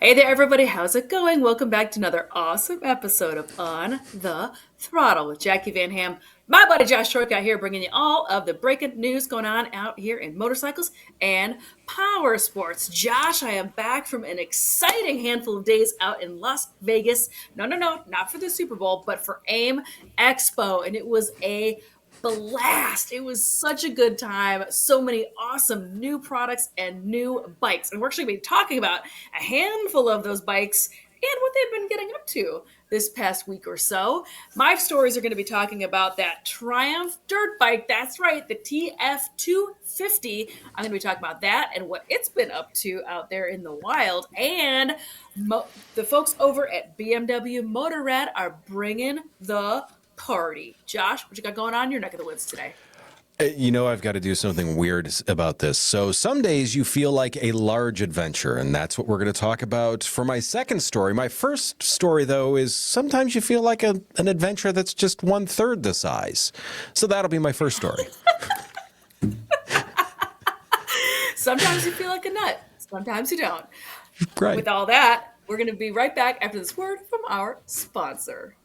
Hey there, everybody. How's it going? Welcome back to another awesome episode of On the Throttle with Jackie Van Ham. My buddy Josh Shortcut here, bringing you all of the breaking news going on out here in motorcycles and power sports. Josh, I am back from an exciting handful of days out in Las Vegas. No, not for the Super Bowl, but for AIMExpo. And it was a blast. It was such a good time. So many awesome new products and new bikes. And we're actually going to be talking about a handful of those bikes and what they've been getting up to this past week or so. My stories are going to be talking about that Triumph dirt bike. That's right, the TF250. I'm going to be talking about that and what it's been up to out there in the wild. And the folks over at BMW Motorrad are bringing the party. Josh, what you got going on in your neck of the woods today? I've got to do something weird about this. So some days you feel like a large adventure, and that's what we're going to talk about for my second story. My first story, though, is sometimes you feel like an adventure that's just 1/3 the size. So that'll be my first story. Sometimes you feel like a nut. Sometimes you don't. Right. With all that, we're going to be right back after this word from our sponsor.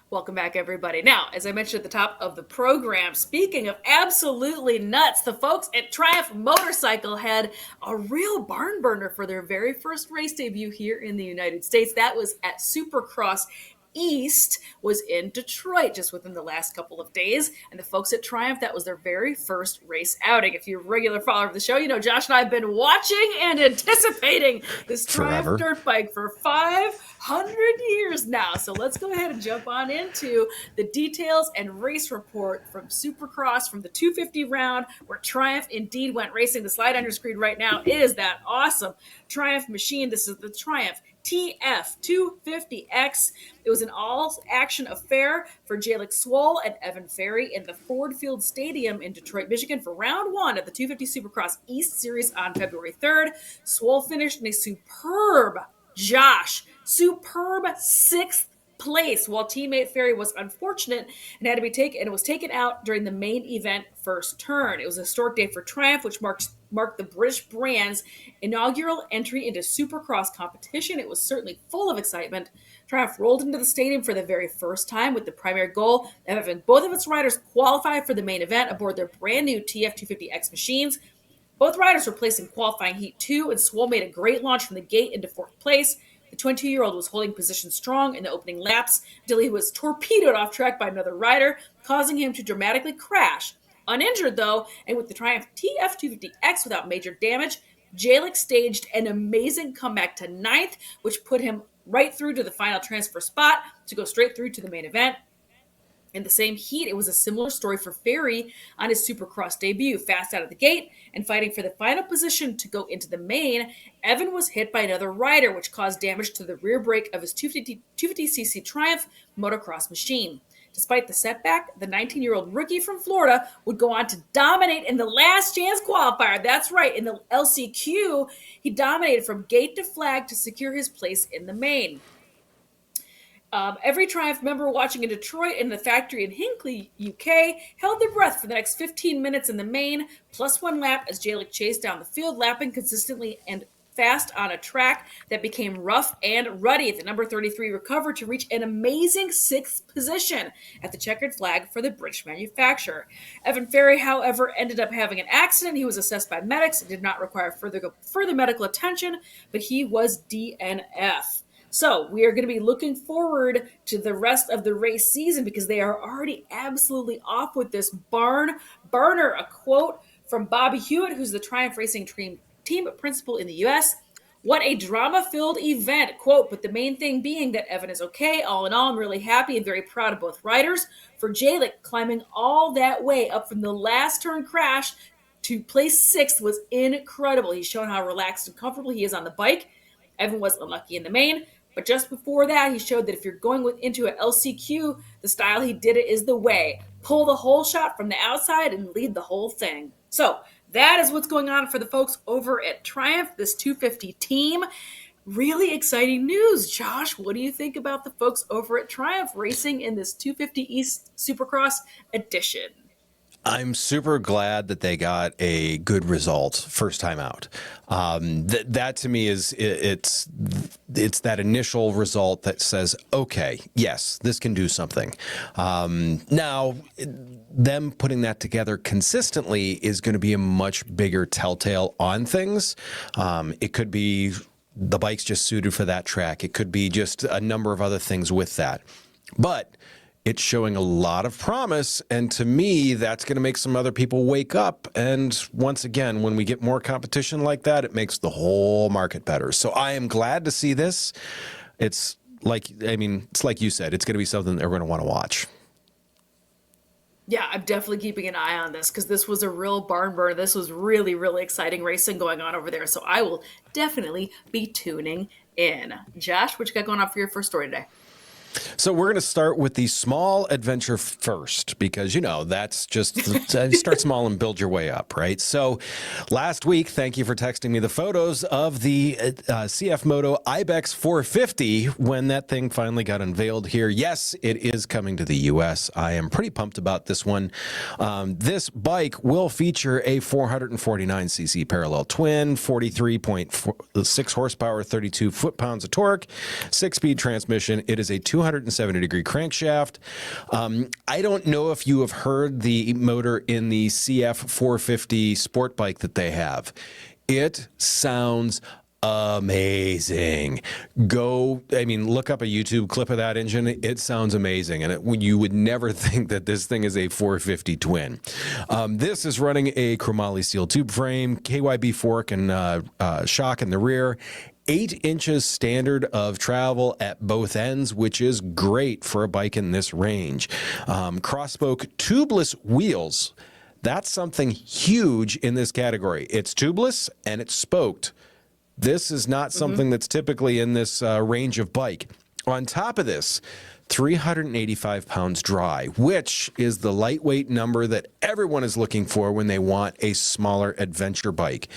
Welcome back, everybody. Now, as I mentioned at the top of the program, speaking of absolutely nuts, the folks at Triumph Motorcycle had a real barn burner for their very first race debut here in the United States. That was at Supercross East, was in Detroit just within the last couple of days. And the folks at Triumph, that was their very first race outing. If you're a regular follower of the show, you know Josh and I have been watching and anticipating this Triumph dirt bike for 500 years now. So let's go ahead and jump on into the details and race report from Supercross, from the 250 round, where Triumph indeed went racing. The slide on your screen right now is that awesome Triumph machine. This is the Triumph TF250X. It was an all-action affair for Jacqui Swoll and Evan Ferry in the Ford Field Stadium in Detroit, Michigan for round one of the 250 Supercross East Series on February 3rd. Swoll finished in a superb sixth place, while teammate Ferry was unfortunate and had to be taken, and it was taken out during the main event first turn. It was a historic day for Triumph, which marked the British brand's inaugural entry into Supercross competition. It was certainly full of excitement. Triumph rolled into the stadium for the very first time with the primary goal of having both of its riders qualify for the main event aboard their brand new TF250X machines. Both riders were placed in qualifying heat 2, and Swoll made a great launch from the gate into fourth place. The 22-year-old was holding position strong in the opening laps until he was torpedoed off track by another rider, causing him to dramatically crash. Uninjured, though, and with the Triumph TF250X without major damage, Jacqui staged an amazing comeback to ninth, which put him right through to the final transfer spot to go straight through to the main event. In the same heat, it was a similar story for Ferry on his Supercross debut. Fast out of the gate and fighting for the final position to go into the main, Evan was hit by another rider, which caused damage to the rear brake of his 250cc Triumph motocross machine. Despite the setback, the 19-year-old rookie from Florida would go on to dominate in the last chance qualifier. That's right, in the LCQ, he dominated from gate to flag to secure his place in the main. Every Triumph member watching in Detroit and the factory in Hinckley, UK, held their breath for the next 15 minutes in the main, plus one lap as Jacqui chased down the field, lapping consistently and fast on a track that became rough and ruddy. The number 33 recovered to reach an amazing sixth position at the checkered flag for the British manufacturer. Evan Ferry, however, ended up having an accident. He was assessed by medics and did not require further medical attention, but he was DNF. So we are going to be looking forward to the rest of the race season because they are already absolutely off with this barn burner. A quote from Bobby Hewitt, who's the Triumph Racing team principal in the U.S. "What a drama-filled event," quote, "but the main thing being that Evan is okay. All in all, I'm really happy and very proud of both riders. For Jacqui, climbing all that way up from the last turn crash to place sixth was incredible. He's shown how relaxed and comfortable he is on the bike. Evan was unlucky in the main, but just before that, he showed that if you're going into an LCQ, the style he did it is the way. Pull the whole shot from the outside and lead the whole thing." So that is what's going on for the folks over at Triumph, this 250 team. Really exciting news. Josh, what do you think about the folks over at Triumph racing in this 250 East Supercross edition? I'm super glad that they got a good result first time out. That to me is it's that initial result that says, okay, yes, this can do something. Now, them putting that together consistently is going to be a much bigger telltale on things. It could be the bike's just suited for that track. It could be just a number of other things with that. But it's showing a lot of promise, and to me, that's going to make some other people wake up. And once again, when we get more competition like that, it makes the whole market better. So I am glad to see this. It's like you said, it's going to be something that we're going to want to watch. Yeah, I'm definitely keeping an eye on this because this was a real barn burner. This was really, really exciting racing going on over there. So I will definitely be tuning in. Josh, what you got going on for your first story today? So we're going to start with the small adventure first because, that's just start small and build your way up, right? So last week, thank you for texting me the photos of the CFMoto Ibex 450 when that thing finally got unveiled here. Yes, it is coming to the U.S. I am pretty pumped about this one. This bike will feature a 449cc parallel twin, 43.6 horsepower, 32 foot-pounds of torque, 6-speed transmission. It is a 270-degree crankshaft. I don't know if you have heard the motor in the CF 450 sport bike that they have. It sounds amazing. Look up a YouTube clip of that engine. It sounds amazing. And you would never think that this thing is a 450 twin. This is running a chromoly steel tube frame, KYB fork and shock in the rear, 8 inches standard of travel at both ends, which is great for a bike in this range. Cross-spoke tubeless wheels. That's something huge in this category. It's tubeless and it's spoked. This is not something that's typically in this range of bike. On top of this, 385 pounds dry, which is the lightweight number that everyone is looking for when they want a smaller adventure bike.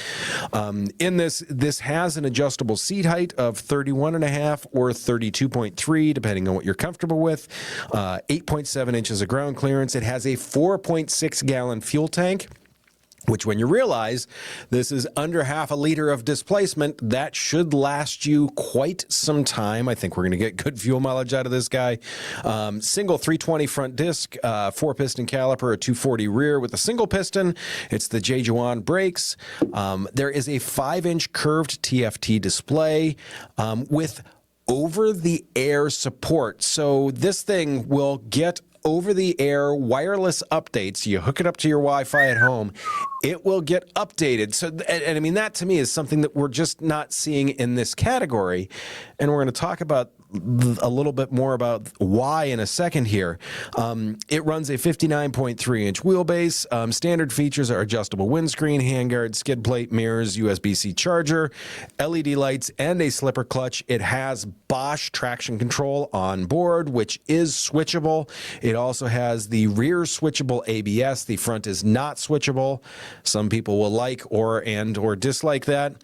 In this has an adjustable seat height of 31.5 or 32.3, depending on what you're comfortable with. 8.7 inches of ground clearance. It has a 4.6 gallon fuel tank, which when you realize this is under half a liter of displacement, that should last you quite some time. I think we're going to get good fuel mileage out of this guy. Single 320 front disc, 4-piston caliper, a 240 rear with a single piston. It's the J. Juan brakes. There is a 5-inch curved TFT display with over-the-air support. So this thing will get over-the-air wireless updates. You hook it up to your Wi-Fi at home, it will get updated. So, and that to me is something that we're just not seeing in this category. And we're going to talk about a little bit more about why in a second here. It runs a 59.3-inch wheelbase. Standard features are adjustable windscreen, handguard, skid plate, mirrors, USB-C charger, LED lights, and a slipper clutch. It has Bosch traction control on board, which is switchable. It also has the rear switchable ABS. The front is not switchable. Some people will like or dislike that.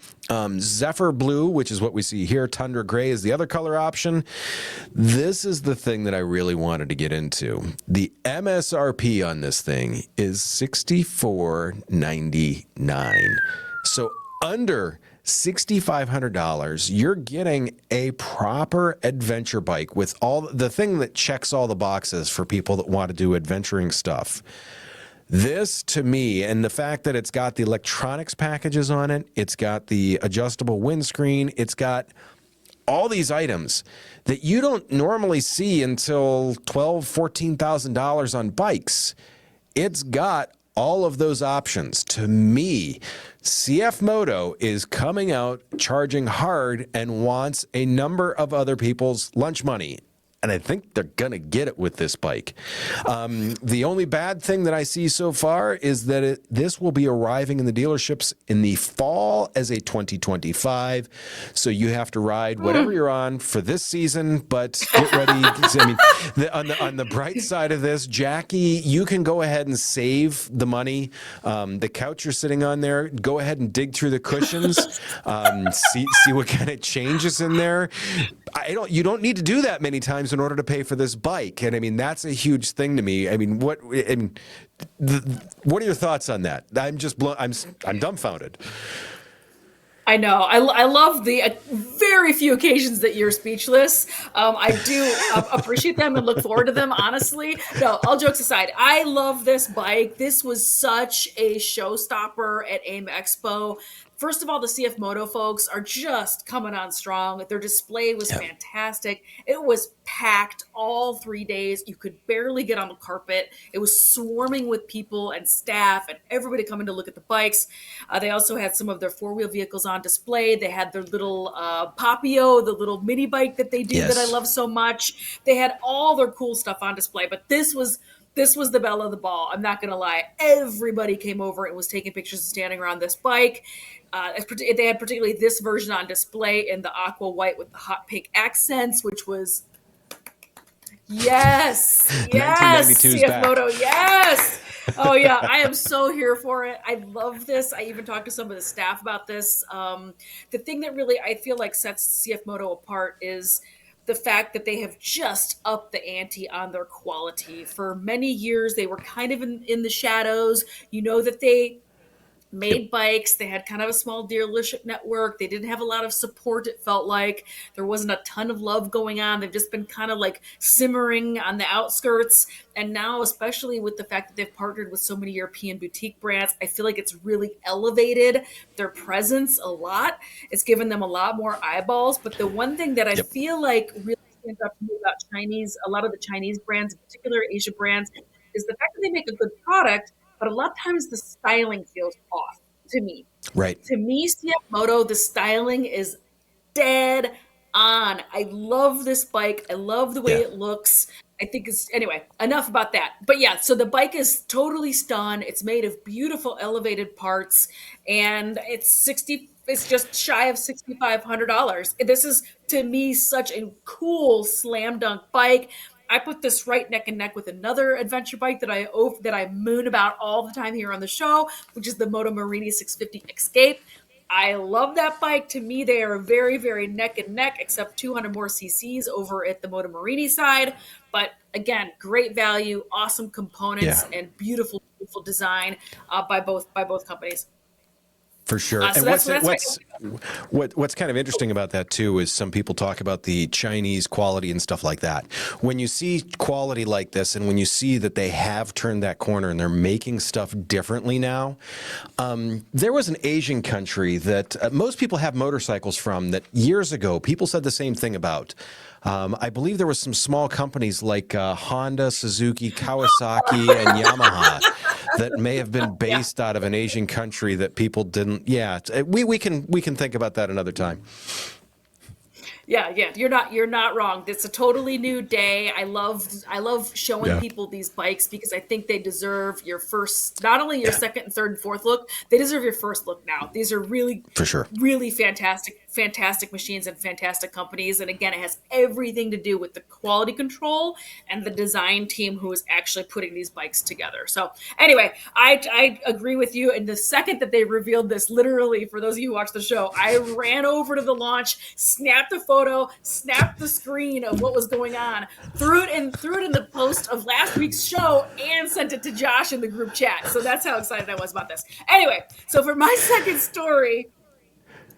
Zephyr Blue, which is what we see here. Tundra Gray is the other color option. This is the thing that I really wanted to get into. The MSRP on this thing is $6,499. So under $6,500, you're getting a proper adventure bike with all the thing that checks all the boxes for people that want to do adventuring stuff. This, to me, and the fact that it's got the electronics packages on it, it's got the adjustable windscreen, it's got all these items that you don't normally see until $12,000, $14,000 on bikes. It's got all of those options. To me, CFMoto is coming out charging hard and wants a number of other people's lunch money. and I think they're going to get it with this bike. The only bad thing that I see so far is that this will be arriving in the dealerships in the fall as a 2025. So you have to ride whatever you're on for this season, but get ready. I mean, on the bright side of this, Jacqui, you can go ahead and save the money. The couch you're sitting on there, go ahead and dig through the cushions, see what kind of changes in there. You don't need to do that many times in order to pay for this bike, and I mean that's a huge thing to me. I mean, what are your thoughts on that? I'm just I'm dumbfounded. I know. I love the very few occasions that you're speechless. I do appreciate them and look forward to them, honestly. No, all jokes aside, I love this bike. This was such a showstopper at AIMExpo. First of all, the CFMoto folks are just coming on strong. Their display was fantastic. It was packed all 3 days. You could barely get on the carpet. It was swarming with people and staff and everybody coming to look at the bikes. They also had some of their four-wheel vehicles on display. They had their little Papio, the little mini bike that they do that I love so much. They had all their cool stuff on display, but this was the belle of the ball. I'm not going to lie. Everybody came over and was taking pictures and standing around this bike. They had particularly this version on display in the aqua white with the hot pink accents, which was yes, CFMoto, yes. Oh yeah, I am so here for it. I love this. I even talked to some of the staff about this. The thing that really I feel like sets CFMoto apart is the fact that they have just upped the ante on their quality. For many years, they were kind of in the shadows. You know that they made bikes. They had kind of a small dealership network. They didn't have a lot of support. It felt like there wasn't a ton of love going on. They've just been kind of like simmering on the outskirts. And now, especially with the fact that they've partnered with so many European boutique brands, I feel like it's really elevated their presence a lot. It's given them a lot more eyeballs. But the one thing that I feel like really stands out to me about a lot of the Chinese brands, in particular Asia brands, is the fact that they make a good product, but a lot of times the styling feels off to me. Right. To me, CFMoto, the styling is dead on. I love this bike. I love the way it looks. I think anyway, enough about that. But yeah, so the bike is totally stunned. It's made of beautiful elevated parts, and it's just shy of $6,500. This is, to me, such a cool slam dunk bike. I put this right neck and neck with another adventure bike that I moon about all the time here on the show, which is the Moto Morini 650 Escape. I love that bike. To me, they are very, very neck and neck, except 200 more cc's over at the Moto Morini side. But again, great value, awesome components, and beautiful, beautiful design by both companies. For sure. So And what's kind of interesting about that too is some people talk about the Chinese quality and stuff like that. When you see quality like this, and when you see that they have turned that corner and they're making stuff differently now, there was an Asian country that most people have motorcycles from that years ago people said the same thing about. I believe there was some small companies like Honda, Suzuki, Kawasaki, and Yamaha that may have been based out of an Asian country that people didn't. Yeah, we can think about that another time. Yeah, you're not wrong. It's a totally new day. I love showing people these bikes because I think they deserve your first, not only your second and third and fourth look, they deserve your first look now. These are really, for sure, really fantastic machines and fantastic companies. And again, it has everything to do with the quality control and the design team who is actually putting these bikes together. So anyway, I agree with you. And the second that they revealed this, literally, for those of you who watch the show, I ran over to the launch, snapped a photo, snapped the screen of what was going on, threw it in the post of last week's show, and sent it to Josh in the group chat. So that's how excited I was about this. Anyway, so for my second story,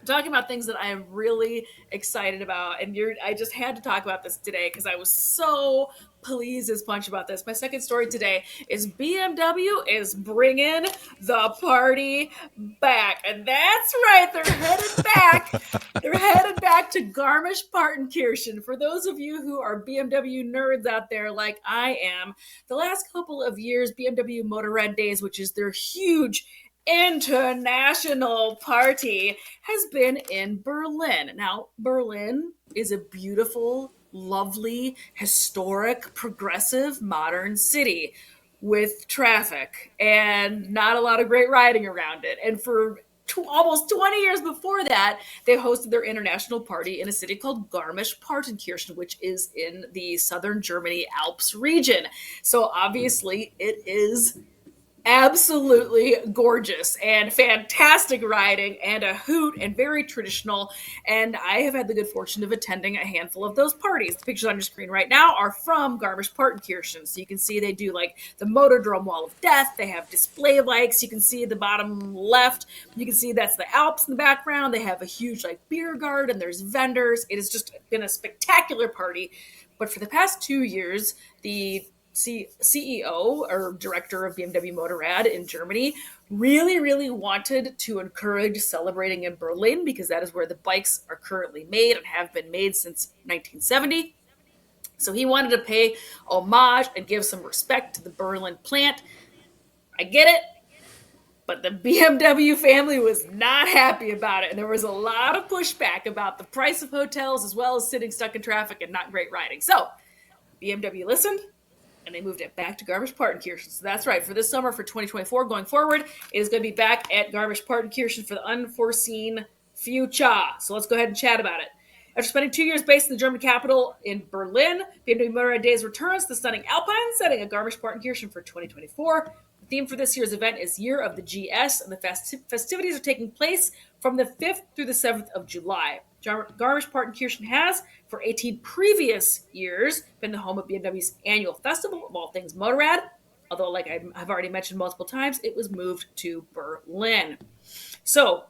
talking about things that I am really excited about, and I just had to talk about this today because I was so pleased as punch about this. My second story today is BMW is bringing the party back, and that's right, they're headed back. They're headed back to Garmisch-Partenkirchen. For those of you who are BMW nerds out there like I am, the last couple of years, BMW Motorrad Days, which is their huge international party, has been in Berlin. Now, Berlin is a beautiful, lovely, historic, progressive, modern city with traffic and not a lot of great riding around it. And for almost 20 years before that, they hosted their international party in a city called Garmisch-Partenkirchen, which is in the southern Germany Alps region. So obviously it is absolutely gorgeous and fantastic riding and a hoot and very traditional. And I have had the good fortune of attending a handful of those parties. The pictures on your screen right now are from Garmisch-Partenkirchen. So you can see they do like the Motordrome Wall of Death. They have display bikes. You can see the bottom left. You can see that's the Alps in the background. They have a huge like beer garden. There's vendors. It has just been a spectacular party. But for the past 2 years, the CEO or director of BMW Motorrad in Germany really wanted to encourage celebrating in Berlin because that is where the bikes are currently made and have been made since 1970. So he wanted to pay homage and give some respect to the Berlin plant. I get it, but the BMW family was not happy about it. And there was a lot of pushback about the price of hotels as well as sitting stuck in traffic and not great riding. So BMW listened, and they moved it back to Garmisch-Partenkirchen. So that's right. For this summer, for 2024, going forward, it is going to be back at Garmisch-Partenkirchen for the unforeseen future. So let's go ahead and chat about it. After spending 2 years based in the German capital in Berlin, BMW Motorrad Days returns to the stunning Alpine setting at Garmisch-Partenkirchen for 2024. The theme for this year's event is Year of the GS, and the festivities are taking place from the 5th through the 7th of July. Garmisch-Partenkirchen has, for 18 previous years, been the home of BMW's annual festival of all things Motorrad. Although, like I've already mentioned multiple times, it was moved to Berlin. So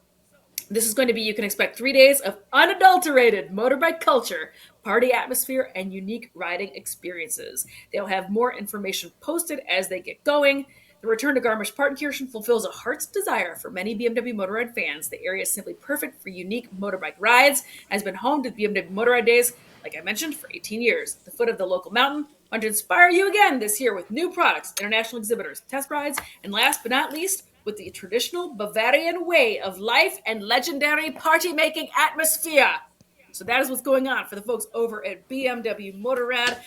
this is going to be, you can expect 3 days of unadulterated motorbike culture, party atmosphere, and unique riding experiences. They'll have more information posted as they get going. The return to Garmisch-Partenkirchen fulfills a heart's desire for many BMW Motorrad fans. The area is simply perfect for unique motorbike rides and has been home to BMW Motorrad Days, like I mentioned, for 18 years. At the foot of the local mountain, want to inspire you again this year with new products, international exhibitors, test rides, and last but not least, with the traditional Bavarian way of life and legendary party-making atmosphere. So that is what's going on for the folks over at BMW Motorrad.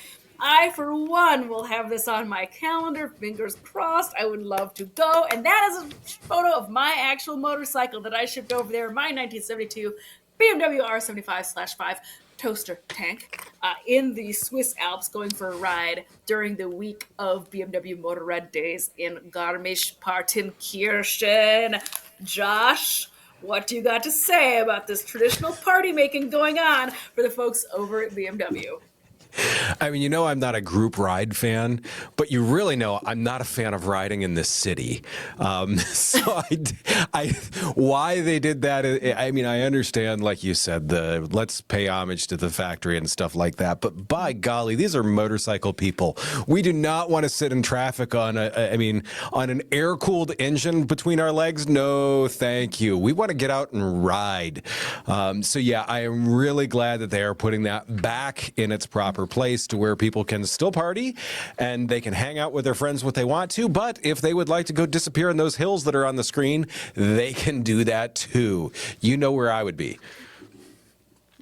I, for one, will have this on my calendar. Fingers crossed. I would love to go. And that is a photo of my actual motorcycle that I shipped over there, my 1972 BMW R75/5 toaster tank in the Swiss Alps, going for a ride during the week of BMW Motorrad Days in Garmisch-Partenkirchen. Josh, what do you got to say about this traditional party making going on for the folks over at BMW? I mean, you know, I'm not a group ride fan, but you really know I'm not a fan of riding in this city. So why they did that, I mean, I understand, like you said, the let's pay homage to the factory and stuff like that. But by golly, these are motorcycle people. We do not want to sit in traffic on on an air-cooled engine between our legs. No, thank you. We want to get out and ride. So yeah, I am really glad that they are putting that back in its proper place to where people can still party and they can hang out with their friends what they want to. But if they would like to go disappear in those hills that are on the screen, they can do that too. You know where I would be.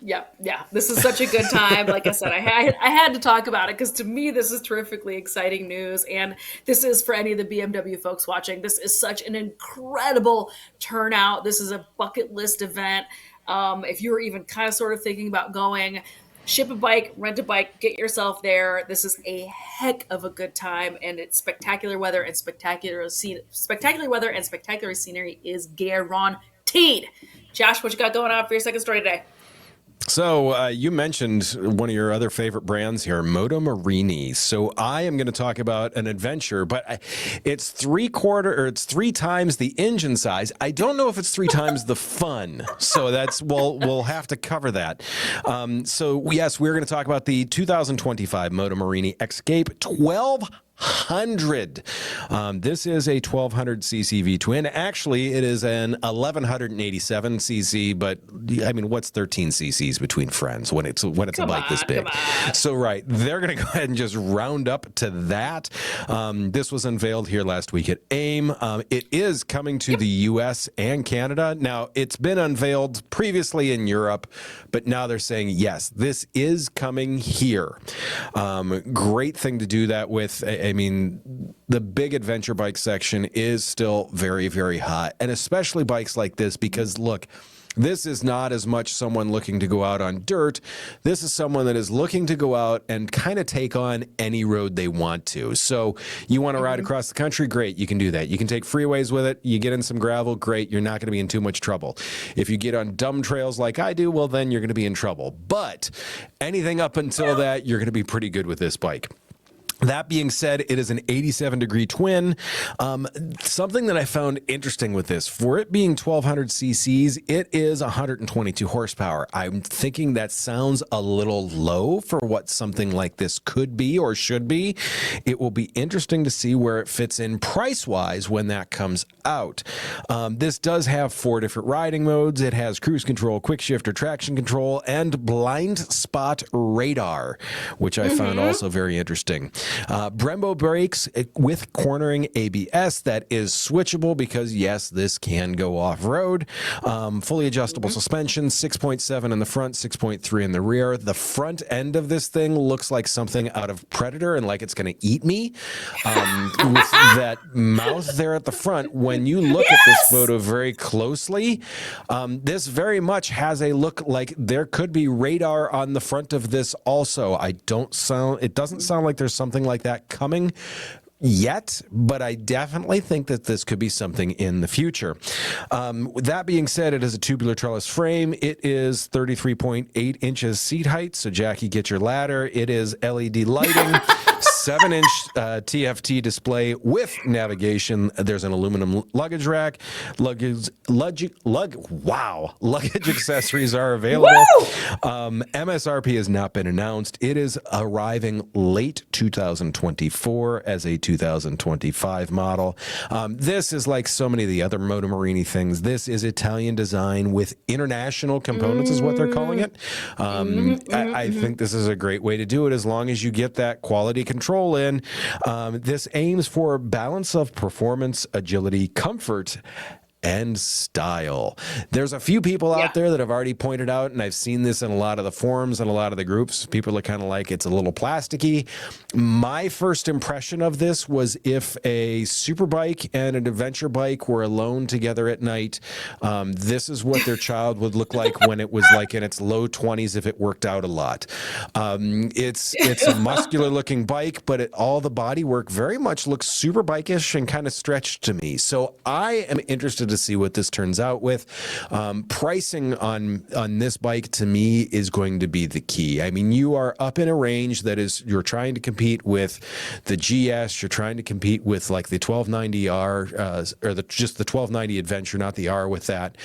Yeah. This is such a good time. Like I said, I had to talk about it because to me, this is terrifically exciting news. And this is for any of the BMW folks watching. This is such an incredible turnout. This is a bucket list event. If you're even kind of sort of thinking about going, ship a bike, rent a bike, get yourself there. This is a heck of a good time, and it's spectacular weather and spectacular scenery is guaranteed. Josh, what you got going on for your second story today? So you mentioned one of your other favorite brands here, Moto Morini. So I am going to talk about an adventure, but it's 3 times the engine size. I don't know if it's 3 times the fun. So we'll have to cover that. So yes, we're going to talk about the 2025 Moto Morini Escape 1200 This is a 1200cc V twin. Actually, it is an 1187cc, but I mean, what's 13 cc's between friends when it's a bike this big? So, right, they're going to go ahead and just round up to that. This was unveiled here last week at AIM. It is coming to the U.S. and Canada. Now, it's been unveiled previously in Europe, but now they're saying, yes, this is coming here. Great thing to do that with. I mean, the big adventure bike section is still very, very hot, and especially bikes like this because, look, this is not as much someone looking to go out on dirt. This is someone that is looking to go out and kind of take on any road they want to. So you want to ride across the country? Great, you can do that. You can take freeways with it. You get in some gravel? Great, you're not going to be in too much trouble. If you get on dumb trails like I do, well, then you're going to be in trouble. But anything up until that, you're going to be pretty good with this bike. That being said, it is an 87-degree twin. Something that I found interesting with this, for it being 1200 cc's, it is 122 horsepower. I'm thinking that sounds a little low for what something like this could be or should be. It will be interesting to see where it fits in price-wise when that comes out. This does have 4 different riding modes. It has cruise control, quick shifter, traction control, and blind spot radar, which I found also very interesting. Brembo brakes with cornering ABS that is switchable because, yes, this can go off-road. Fully adjustable suspension, 6.7 in the front, 6.3 in the rear. The front end of this thing looks like something out of Predator and like it's going to eat me. With that mouth there at the front, when you look at this photo very closely, this very much has a look like there could be radar on the front of this also. It doesn't sound like there's something like that coming yet, but I definitely think that this could be something in the future. That being said, it is a tubular trellis frame. It is 33.8 inches seat height. So Jackie, get your ladder. It is LED lighting. 7-inch TFT display with navigation. There's an aluminum luggage rack. Luggage accessories are available. MSRP has not been announced. It is arriving late 2024 as a 2025 model. This is like so many of the other Moto Morini things. This is Italian design with international components is what they're calling it. I think this is a great way to do it as long as you get that quality control in. This aims for balance of performance, agility, comfort, and style. There's a few people out there that have already pointed out, and I've seen this in a lot of the forums and a lot of the groups, people are kind of like, it's a little plasticky. My first impression of this was if a super bike and an adventure bike were alone together at night, this is what their child would look like when it was like in its low 20s if it worked out a lot. It's a muscular looking bike, but all the body work very much looks super bike-ish and kind of stretched to me. So I am interested to see what this turns out with. Pricing on this bike to me is going to be the key. I mean, you are up in a range that is, you're trying to compete with the GS, you're trying to compete with like the 1290R or just the 1290 Adventure, not the R with that.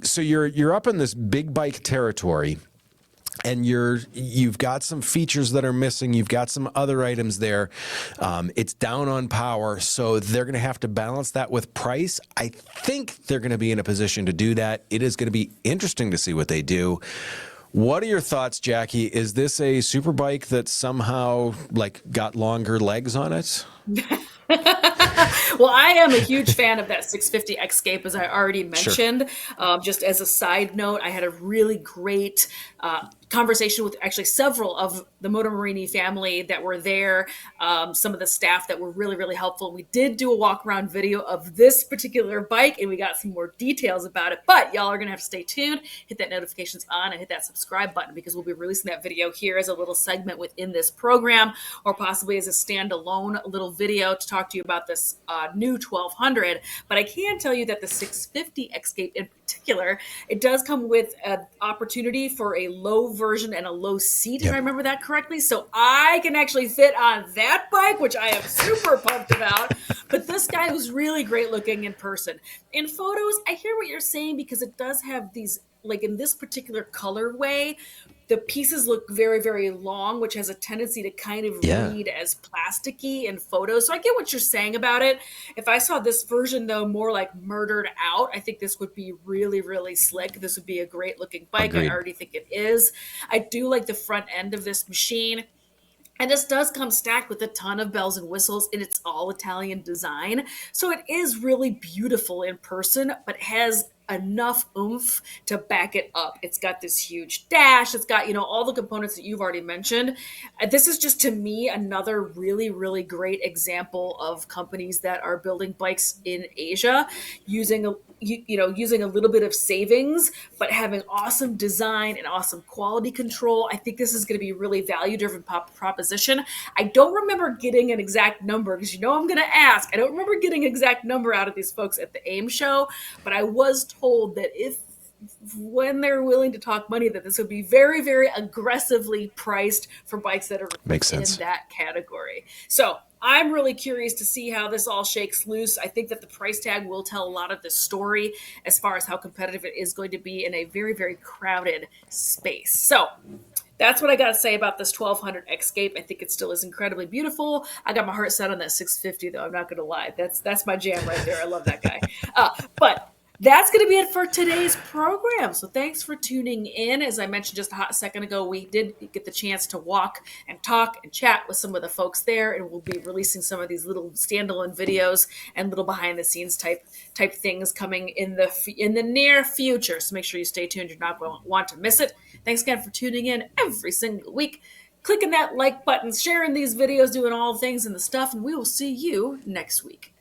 So you're up in this big bike territory. And you've got some features that are missing. You've got some other items there. It's down on power, so they're going to have to balance that with price. I think they're going to be in a position to do that. It is going to be interesting to see what they do. What are your thoughts, Jackie? Is this a super bike that somehow like got longer legs on it? Well, I am a huge fan of that 650 Escape, as I already mentioned. Sure. Just as a side note, I had a really great conversation with actually several of the Moto Morini family that were there, some of the staff that were really, really helpful. We did do a walk around video of this particular bike, and we got some more details about it, but y'all are going to have to stay tuned, hit that notifications on, and hit that subscribe button, because we'll be releasing that video here as a little segment within this program, or possibly as a standalone little video to talk to you about this new 1200. But I can tell you that the 650 Escape in particular, it does come with an opportunity for a low version and a low seat, if I remember that correctly. So I can actually fit on that bike, which I am super pumped about. But this guy was really great looking in person. In photos, I hear what you're saying, because it does have these, like in this particular colorway, the pieces look very, very long, which has a tendency to kind of Yeah. read as plasticky in photos. So I get what you're saying about it. If I saw this version, though, more like murdered out, I think this would be really, really slick. This would be a great looking bike. I Agreed. already think it is. I do like the front end of this machine. And this does come stacked with a ton of bells and whistles, and it's all Italian design. So it is really beautiful in person, but has enough oomph to back it up. It's got this huge dash. It's got, all the components that you've already mentioned. This is just, to me, another really, really great example of companies that are building bikes in Asia using using a little bit of savings, but having awesome design and awesome quality control. I think this is going to be really value driven proposition. I don't remember getting an exact number because I'm going to ask. I don't remember getting an exact number out of these folks at the AIM show, but I was told that when they're willing to talk money, that this would be very, very aggressively priced for bikes that are Makes in sense. that category. So I'm really curious to see how this all shakes loose. I think that the price tag will tell a lot of the story as far as how competitive it is going to be in a very, very crowded space. So that's what I got to say about this 1200 Escape. I think it still is incredibly beautiful. I got my heart set on that 650, though. I'm not going to lie. That's my jam right there. I love that guy. But that's going to be it for today's program. So thanks for tuning in. As I mentioned just a hot second ago, we did get the chance to walk and talk and chat with some of the folks there, and we'll be releasing some of these little standalone videos and little behind the scenes type things coming in the near future. So make sure you stay tuned. You're not going to want to miss it. Thanks again for tuning in every single week, clicking that like button, sharing these videos, doing all the things and the stuff, and we will see you next week.